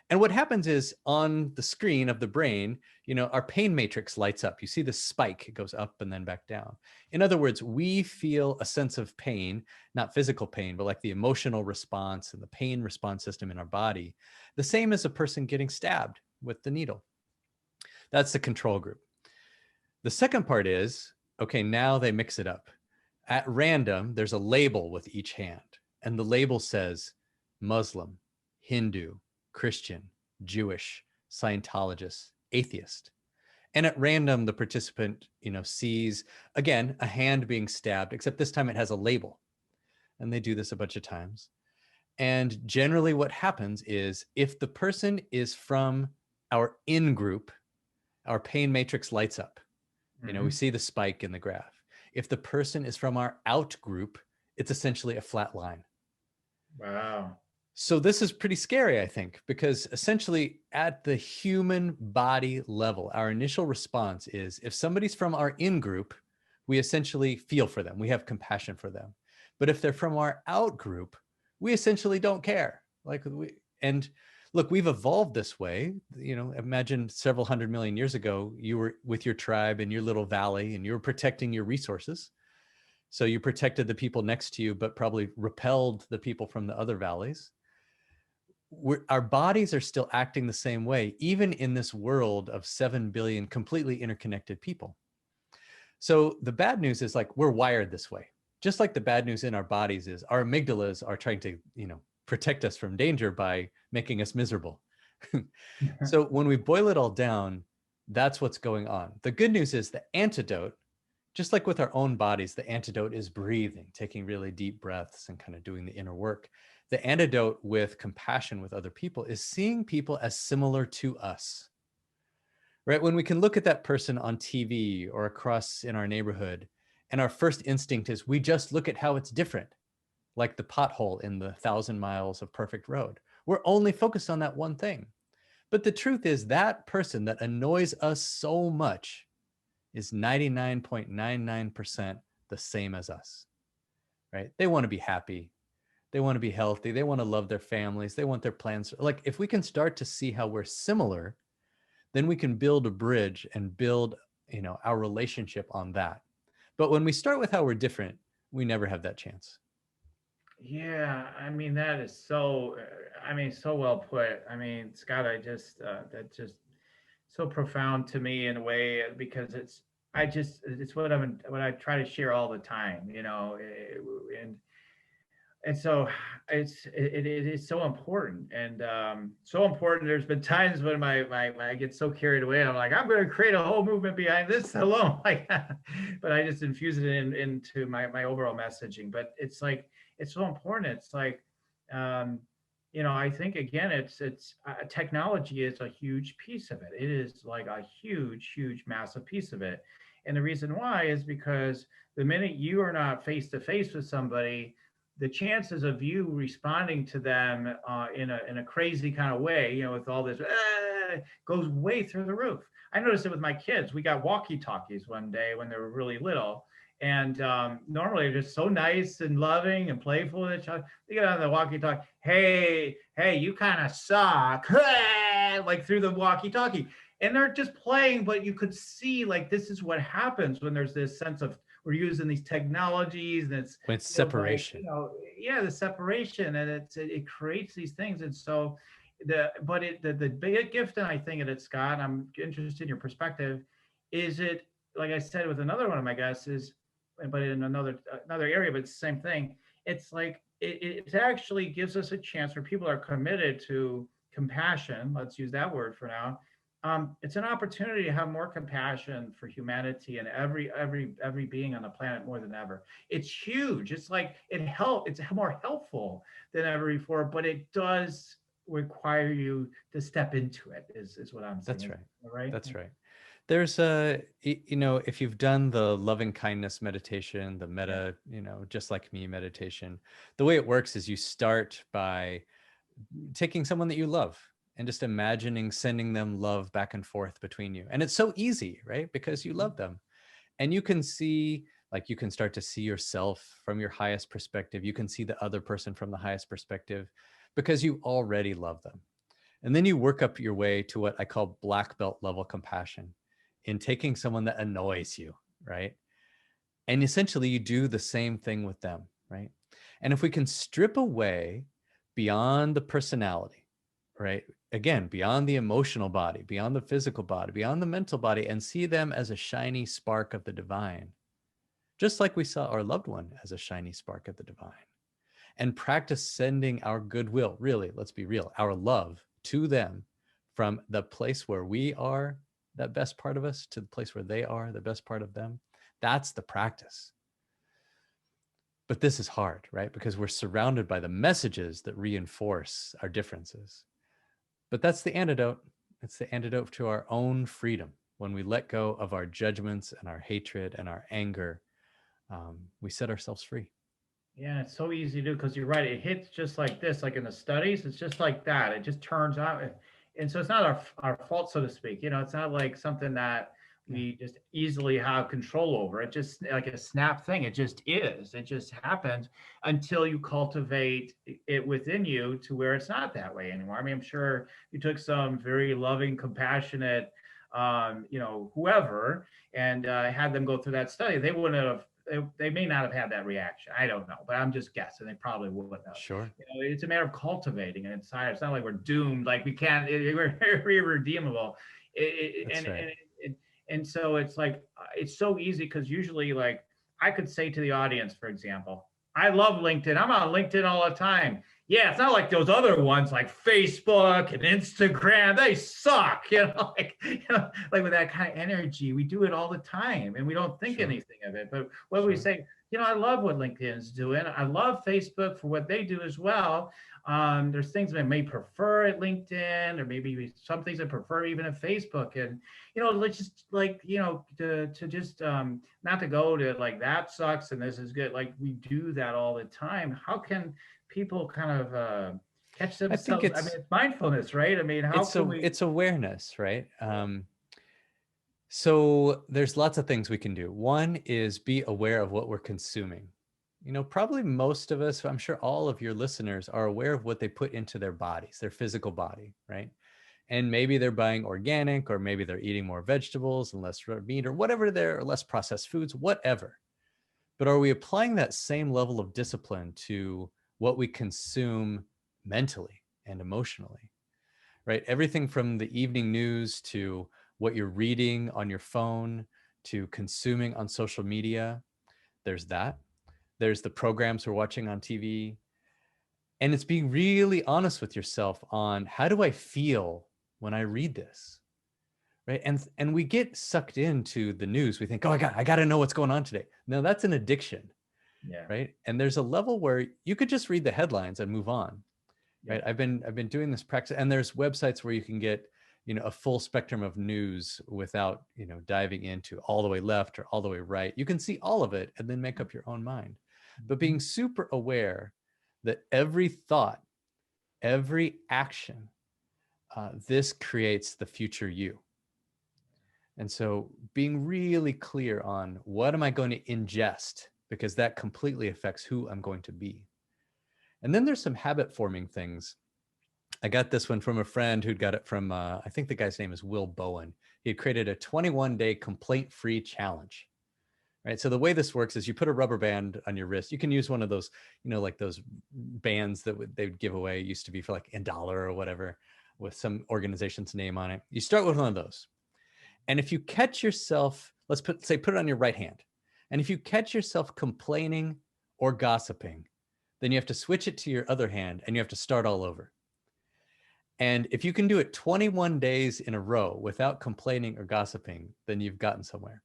And what happens is on the screen of the brain, our pain matrix lights up. You see the spike, it goes up and then back down. In other words, we feel a sense of pain, not physical pain, but like the emotional response and the pain response system in our body, the same as a person getting stabbed with the needle. That's the control group. The second part is, okay, now they mix it up. At random, there's a label with each hand, and the label says Muslim, Hindu, Christian, Jewish, Scientologist, atheist. And at random, the participant, sees, again, a hand being stabbed, except this time it has a label. And they do this a bunch of times. And generally what happens is if the person is from our in group, our pain matrix lights up. We see the spike in the graph. If the person is from our out group, it's essentially a flat line. Wow. So this is pretty scary, I think, because essentially at the human body level, our initial response is if somebody's from our in group, we essentially feel for them. We have compassion for them. But if they're from our out group, we essentially don't care. And look, we've evolved this way. Imagine several 100 million years ago, you were with your tribe in your little valley and you were protecting your resources. So you protected the people next to you, but probably repelled the people from the other valleys. Our bodies are still acting the same way, even in this world of 7 billion completely interconnected people. So the bad news is we're wired this way. Just like the bad news in our bodies is our amygdalas are trying to, protect us from danger by making us miserable. So when we boil it all down, that's what's going on. The good news is the antidote Just like with our own bodies, the antidote is breathing, taking really deep breaths and kind of doing the inner work. The antidote with compassion with other people is seeing people as similar to us, right? When we can look at that person on TV or across in our neighborhood, and our first instinct is we just look at how it's different, like the pothole in the 1,000 miles of perfect road. We're only focused on that one thing. But the truth is that person that annoys us so much is 99.99% the same as us, right? They want to be happy. They want to be healthy. They want to love their families. They want their plans. Like if we can start to see how we're similar, then we can build a bridge and build, our relationship on that. But when we start with how we're different, we never have that chance. Yeah, I mean that is so. I mean, so well put. I mean, Scott, I just that just so profound to me in a way because it's what I try to share all the time. And so it is so important and so important. There's been times when when I get so carried away and I'm like, I'm going to create a whole movement behind this alone, like, but I just infuse it into my overall messaging. But it's like it's so important. It's like, um, I think again, it's technology is a huge piece of it. It is like a huge, massive piece of it. And the reason why is because the minute you are not face to face with somebody, the chances of you responding to them in a crazy kind of way, with all this goes way through the roof. I noticed it with my kids. We got walkie talkies one day when they were really little, and normally they're just so nice and loving and playful with each other. They get on the walkie talkie, hey, you kind of suck, like through the walkie talkie, and they're just playing, but you could see like this is what happens when there's this sense of we're using these technologies and it's When it's feels like separation. yeah, the separation, and it creates these things. And so the big gift, and I think of it, Scott, I'm interested in your perspective, is it, like I said with another one of my guests, is but in another area, but it's the same thing. It's like it actually gives us a chance where people are committed to compassion, let's use that word for now. It's an opportunity to have more compassion for humanity and every being on the planet more than ever. It's huge. It's like it's more helpful than ever before, but it does require you to step into it, is what I'm saying. That's right. Right? That's right. There's if you've done the loving kindness meditation, the Yeah. meta, just like me meditation, the way it works is you start by taking someone that you love and just imagining sending them love back and forth between you. And it's so easy, right? Because you love them. And you can see, like, you can start to see yourself from your highest perspective. You can see the other person from the highest perspective because you already love them. And then you work up your way to what I call black belt level compassion in taking someone that annoys you, right? And essentially you do the same thing with them, right? And if we can strip away beyond the personality, right? Again, beyond the emotional body, beyond the physical body, beyond the mental body, and see them as a shiny spark of the divine, just like we saw our loved one as a shiny spark of the divine, and practice sending our goodwill, really, let's be real, our love to them from the place where we are, that best part of us, to the place where they are, the best part of them. That's the practice. But this is hard, right? Because we're surrounded by the messages that reinforce our differences. But that's the antidote. It's the antidote to our own freedom. When we let go of our judgments and our hatred and our anger, we set ourselves free. Yeah, it's so easy to do because you're right. It hits just like this, like in the studies. It's just like that. It just turns out, and so it's not our fault, so to speak. It's not like something that Yeah. we just easily have control over. It just like a snap thing. It just is. It just happens until you cultivate it within you to where it's not that way anymore. I mean, I'm sure you took some very loving, compassionate, whoever, and had them go through that study. They wouldn't have they may not have had that reaction. I don't know, but I'm just guessing. They probably wouldn't have. Sure. It's a matter of cultivating it inside. It's not like we're doomed. Like we can't. We're irredeemable. That's right. And so it's like it's so easy because usually, like, I could say to the audience, for example, I love LinkedIn. I'm on LinkedIn all the time. Yeah, it's not like those other ones like Facebook and Instagram. They suck, like with that kind of energy. We do it all the time and we don't think Sure. anything of it. But what we Sure. say, I love what LinkedIn's doing. I love Facebook for what they do as well. There's things that I may prefer at LinkedIn, or maybe some things I prefer even at Facebook. And let's just like to just not to go to like that sucks and this is good. Like we do that all the time. How can people kind of catch I think themselves? I mean, it's mindfulness, right? I mean, how can we? it's awareness, right? So there's lots of things we can do. One is be aware of what we're consuming. Probably most of us, I'm sure all of your listeners are aware of what they put into their bodies, their physical body, right? And maybe they're buying organic, or maybe they're eating more vegetables and less red meat, or whatever they're, or less processed foods, whatever. But are we applying that same level of discipline to what we consume mentally and emotionally, right? Everything from the evening news to what you're reading on your phone to consuming on social media. There's that. There's the programs we're watching on TV. And it's being really honest with yourself on, how do I feel when I read this? Right. And we get sucked into the news. We think, oh, I got to know what's going on today. No, that's an addiction. Yeah, Right. And there's a level where you could just read the headlines and move on. yeah, Right. I've been doing this practice, and there's websites where you can get, a full spectrum of news without, diving into all the way left or all the way right. You can see all of it and then make up your own mind. But being super aware that every thought, every action, this creates the future you. And so being really clear on, what am I going to ingest? Because that completely affects who I'm going to be. And then there's some habit forming things. I got this one from a friend who'd got it from, I think the guy's name is Will Bowen. He had created a 21-day complaint-free challenge. Right. So the way this works is you put a rubber band on your wrist. You can use one of those, like those bands that they would give away. It used to be for like $1 or whatever, with some organization's name on it. You start with one of those. And if you catch yourself, put it on your right hand. And if you catch yourself complaining or gossiping, then you have to switch it to your other hand and you have to start all over. And if you can do it 21 days in a row without complaining or gossiping, then you've gotten somewhere.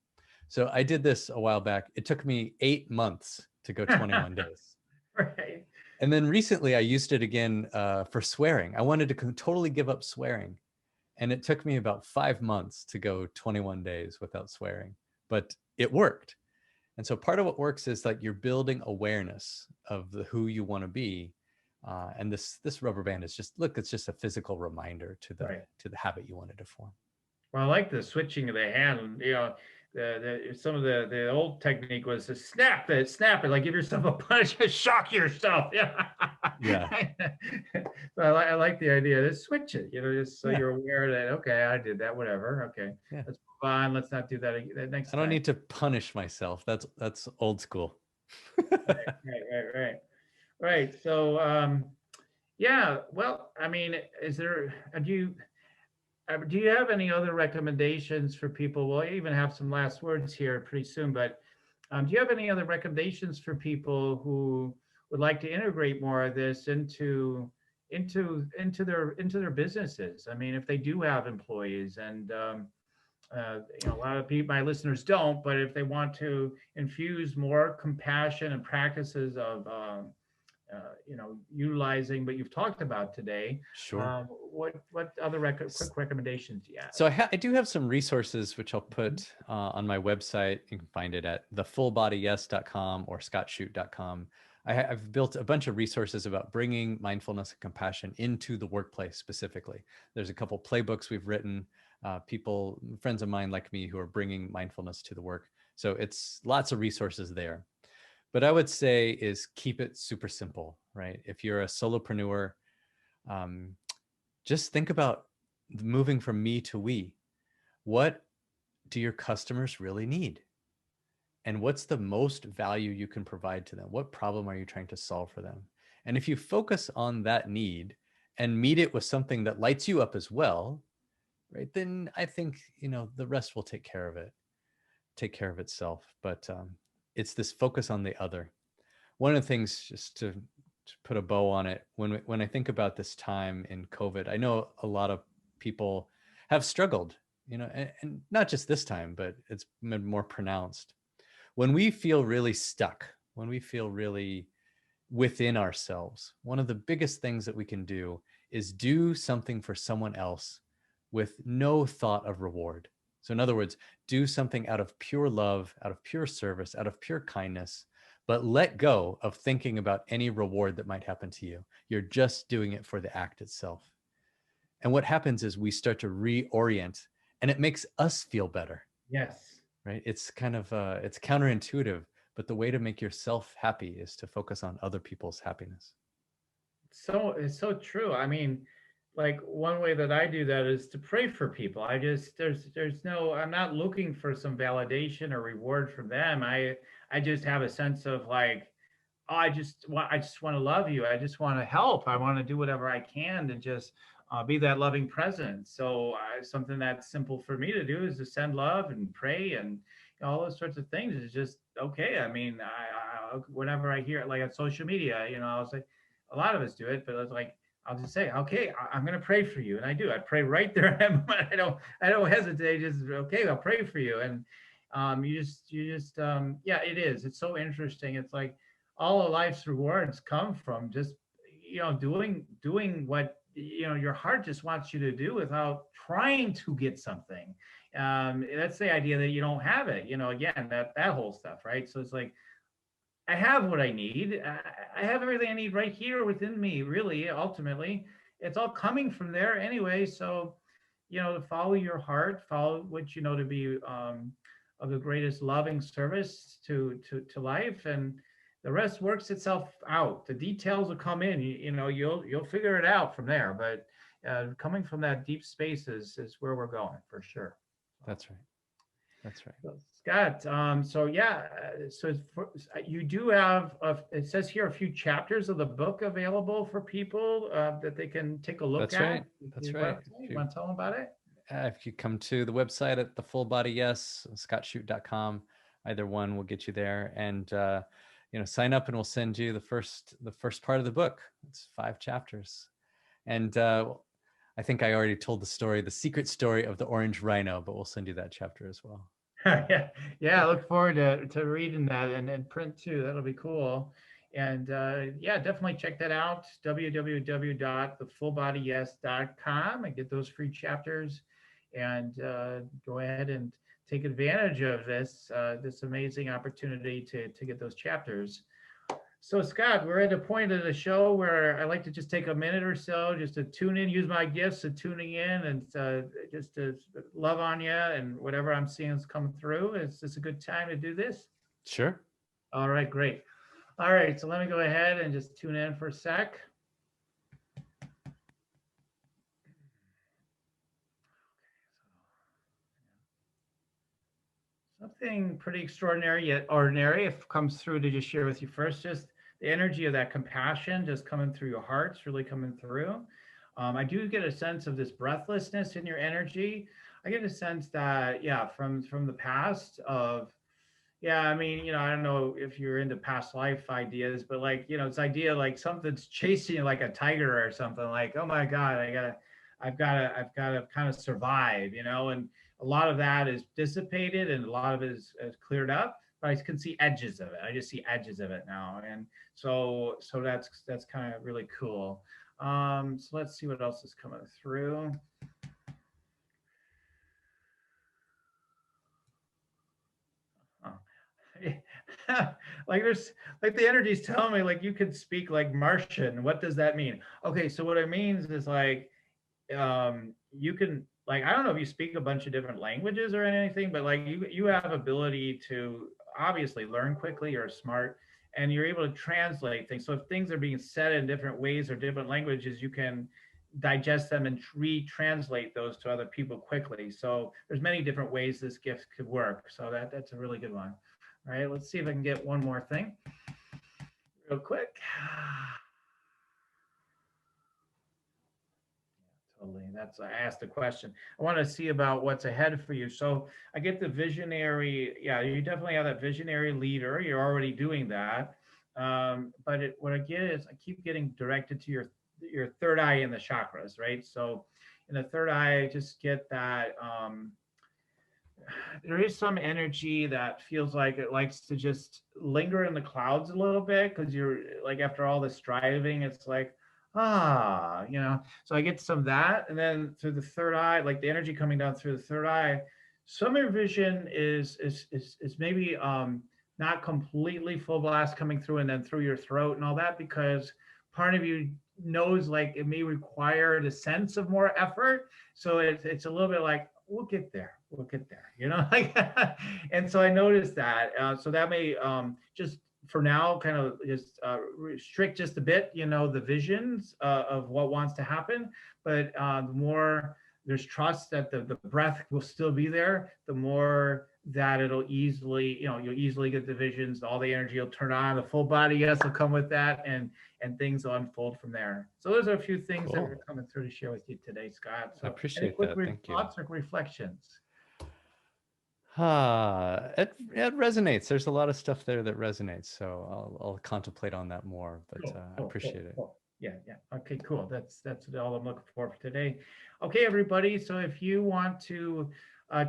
So I did this a while back. It took me 8 months to go 21 days. right. And then recently I used it again for swearing. I wanted to totally give up swearing. And it took me about 5 months to go 21 days without swearing, but it worked. And so part of what works is that you're building awareness of who you want to be. And this rubber band is it's just a physical reminder to Right. the habit you wanted to form. Well, I like the switching of the hand. Some of the old technique was to snap it, like give yourself a punch, shock yourself. Yeah. Yeah. So I like the idea. Just switch it, just so Yeah. you're aware that, okay, I did that, whatever. Okay, Yeah. let's move on. Let's not do that next I don't time. need to punish myself. That's old school. Right. Right. So, yeah. Well, I mean, do you have any other recommendations for people? We'll even have some last words here pretty soon, but do you have any other recommendations for people who would like to integrate more of this into their businesses? I mean, if they do have employees, and a lot of people, my listeners don't, but if they want to infuse more compassion and practices of utilizing what you've talked about today. Sure. What other quick recommendations do you have? So I do have some resources which I'll put on my website. You can find it at thefullbodyyes.com or scottshute.com. I've built a bunch of resources about bringing mindfulness and compassion into the workplace specifically. There's a couple playbooks we've written, friends of mine like me, who are bringing mindfulness to the work. So it's lots of resources there. But I would say is keep it super simple, right? If you're a solopreneur, just think about moving from me to we. What do your customers really need? And what's the most value you can provide to them? What problem are you trying to solve for them? And if you focus on that need and meet it with something that lights you up as well, right, then I think, the rest will take care of itself. But it's this focus on the other. One of the things, just to to put a bow on it, when I think about this time in COVID, I know a lot of people have struggled, and not just this time, but it's been more pronounced. When we feel really stuck, when we feel really within ourselves, one of the biggest things that we can do is do something for someone else with no thought of reward. So, in other words, do something out of pure love, out of pure service, out of pure kindness, but let go of thinking about any reward that might happen to you. You're just doing it for the act itself. And what happens is we start to reorient, and it makes us feel better, Yes. right? It's kind of it's counterintuitive, but the way to make yourself happy is to focus on other people's happiness. So it's so true. I mean, like one way that I do that is to pray for people. I just there's no I'm not looking for some validation or reward from them. I just have a sense of like, oh, I just want to love you. I just want to help. I want to do whatever I can to just be that loving presence. So something that's simple for me to do is to send love and pray and all those sorts of things. Is just okay. I mean, whenever I hear it, like on social media, I was like, a lot of us do it, but it's like I'll just say, okay, I'm going to pray for you, and I do. I pray right there. I don't hesitate. Just okay, I'll pray for you, and you just yeah, it is. It's so interesting. It's like all of life's rewards come from just doing what your heart just wants you to do without trying to get something. That's the idea that you don't have it. Again, that whole stuff, right? So it's like I have what I need. I have everything I need right here within me. Really, ultimately, it's all coming from there anyway. So, to follow your heart, follow what you know to be of the greatest loving service to life, and the rest works itself out. The details will come in. You'll figure it out from there. But coming from that deep space is where we're going for sure. That's right. That's right. So, Scott, so yeah, you do have, it says here, a few chapters of the book available for people that they can take a look That's at. right. That's right. You want to tell them about it? If you come to the website at the Full Body Yes, scottshute.com, either one will get you there. And sign up, and we'll send you the first part of the book. It's 5 chapters. And I think I already told the secret story of the orange rhino, but we'll send you that chapter as well. Yeah. I look forward to reading that and print too. That'll be cool. And yeah, definitely check that out. www.thefullbodyyes.com and get those free chapters, and go ahead and take advantage of this amazing opportunity to get those chapters. So, Scott, we're at a point of the show where I like to just take a minute or so just to tune in, use my gifts of tuning in, and just to love on you and whatever I'm seeing is coming through. Is this a good time to do this? Sure. All right, great. All right, so let me go ahead and just tune in for a sec. Something pretty extraordinary yet ordinary if comes through to just share with you first. Just the energy of that compassion just coming through your heart's really coming through. I do get a sense of this breathlessness in your energy. I get a sense that, yeah, from the past of, yeah, I mean, I don't know if you're into past life ideas, but like, it's idea like something's chasing you like a tiger or something, like, oh my God, I've gotta kind of survive, and a lot of that is dissipated and a lot of it is cleared up, but I can see edges of it. I just see edges of it now. And so that's kind of really cool. So let's see what else is coming through. Like there's like the energy's telling me like you could speak like Martian. What does that mean? Okay, so what it means is like you can, like, I don't know if you speak a bunch of different languages or anything, but like you have ability to obviously learn quickly. You're smart, and you're able to translate things. So if things are being said in different ways or different languages, you can digest them and retranslate those to other people quickly. So there's many different ways this gift could work. So that's a really good one. All right, let's see if I can get one more thing real quick. Totally. I asked the question. I want to see about what's ahead for you. So I get the visionary. Yeah, you definitely have that visionary leader. You're already doing that. But what I get is I keep getting directed to your third eye in the chakras, right? So in the third eye, I just get that there is some energy that feels like it likes to just linger in the clouds a little bit because you're like after all the striving, it's like so I get some of that, and then through the third eye, like the energy coming down through the third eye, some of your vision is maybe not completely full blast coming through and then through your throat and all that because part of you knows like it may require the sense of more effort, so it's a little bit like we'll get there, like and so I noticed that, so that may just for now kind of just restrict just a bit, the visions of what wants to happen, but the more there's trust that the breath will still be there, the more that it'll easily, you'll easily get the visions, all the energy will turn on, the full body yes will come with that, and things will unfold from there. So those are a few things that we're coming through to share with you today, Scott. So I appreciate that. Thank you. Thoughts or reflections? It resonates. There's a lot of stuff there that resonates. So I'll contemplate on that more, but I appreciate it. Cool. Yeah. Okay, cool. That's all I'm looking for today. Okay, everybody. So if you want to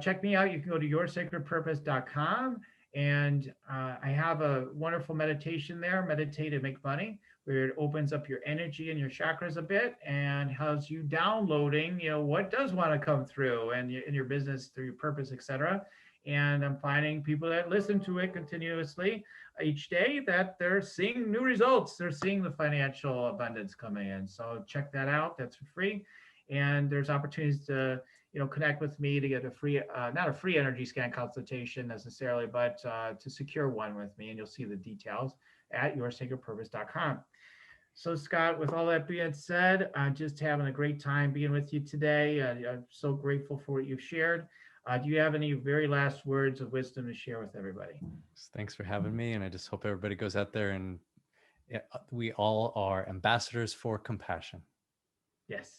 check me out, you can go to yoursacredpurpose.com, and I have a wonderful meditation there, Meditate and Make Money, where it opens up your energy and your chakras a bit and has you downloading, what does want to come through and in your business through your purpose, etc. And I'm finding people that listen to it continuously each day that they're seeing new results. They're seeing the financial abundance coming in. So check that out. That's for free. And there's opportunities to, connect with me to get a free, not a free energy scan consultation necessarily, but to secure one with me. And you'll see the details at yoursacredpurpose.com. So Scott, with all that being said, I'm just having a great time being with you today. I'm so grateful for what you've shared. Do you have any very last words of wisdom to share with everybody? Thanks for having me. And I just hope everybody goes out there and we all are ambassadors for compassion. Yes.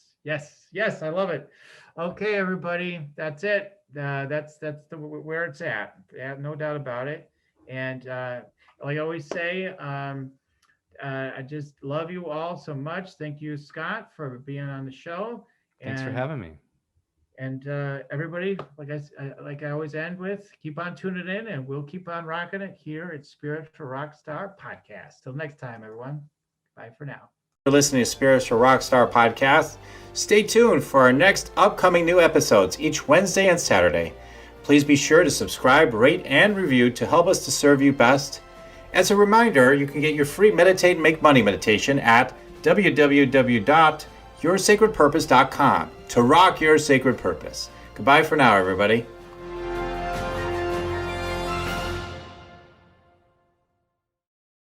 I love it. Okay, everybody, that's it. That's where it's at. Yeah, no doubt about it. And like I always say, I just love you all so much. Thank you, Scott, for being on the show. Thanks for having me. And everybody, like I always end with, keep on tuning in, and we'll keep on rocking it here at Spirit for Rockstar Podcast. Till next time, everyone. Bye for now. You're listening to Spirits for Rockstar Podcast. Stay tuned for our next upcoming new episodes each Wednesday and Saturday. Please be sure to subscribe, rate, and review to help us to serve you best. As a reminder, you can get your free Meditate and Make Money meditation at www.yoursacredpurpose.com to rock your sacred purpose. Goodbye for now, everybody.